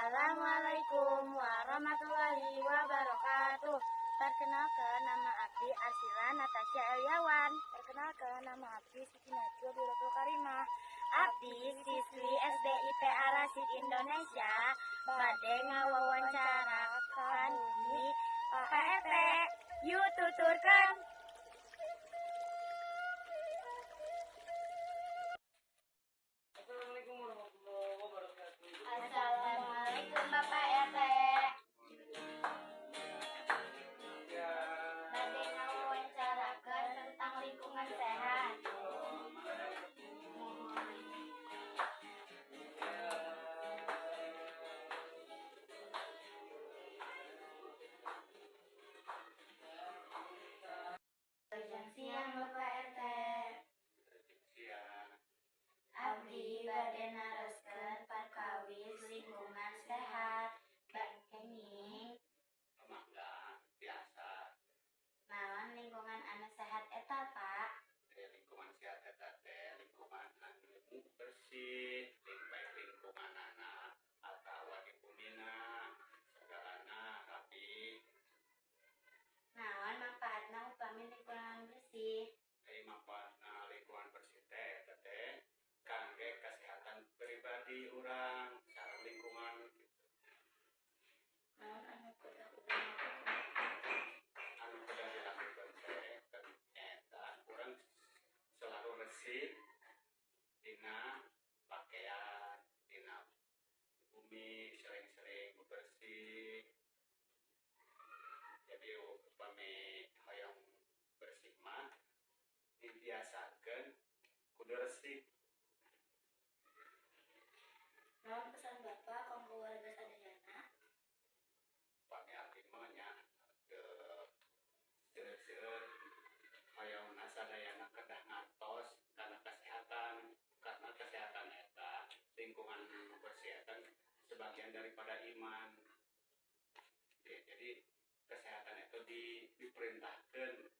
Assalamualaikum warahmatullahi wabarakatuh. Perkenalkan, nama Abdi Arsila Natasha Eliawan. Perkenalkan, nama Abdi Siti Najwa Biratul Karimah. Abdi siswi SDIP Arasid Indonesia. Bade ngawawancarakan di Pak RT. Yuk tuturkan. Assalamualaikum Bapak RT. Bade ngawawancarakan tentang lingkungan sehat. Siang Bapak RT. Abdi bade nareskeun perkawis lingkungan sehat. Kenging Mangga biasa. naon lingkungan anu sehat eta, Pak? Lingkungan sehat eta teh lingkungan anu bersih, baik lingkungan anak atawa di bumina segalana rapi. Naon manfaatna upami lingkungan bersih? Manfaatna lingkungan bersih teh eta teh kangge kesehatan pribadi urang sareng lingkungan gitu. Naon anu kudu dilakukan? Anu kudu dilakukan teh eta urang selalu resik dina pakaian, dina bumi sering-sering bersih. Jadi upami hoyong bersih mah dibiasakeun kudu resik. Naon pesan Bapak kanggo warga sadayana? Upami abdi mah nya seueur-seueur hoyongna sadayana kedah ngantos karena kesehatan eta lingkungan bersih eta sebagian daripada iman. Jadi kesehatan itu diperintahkan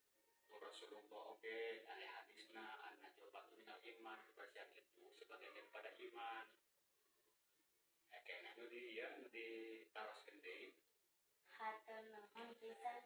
Rasulullah oke aya hadisna an-najobatu minal iman, kebersihan itu sebagian daripada iman. Kayaknya nu di taros gede. Hatur nuhun pisan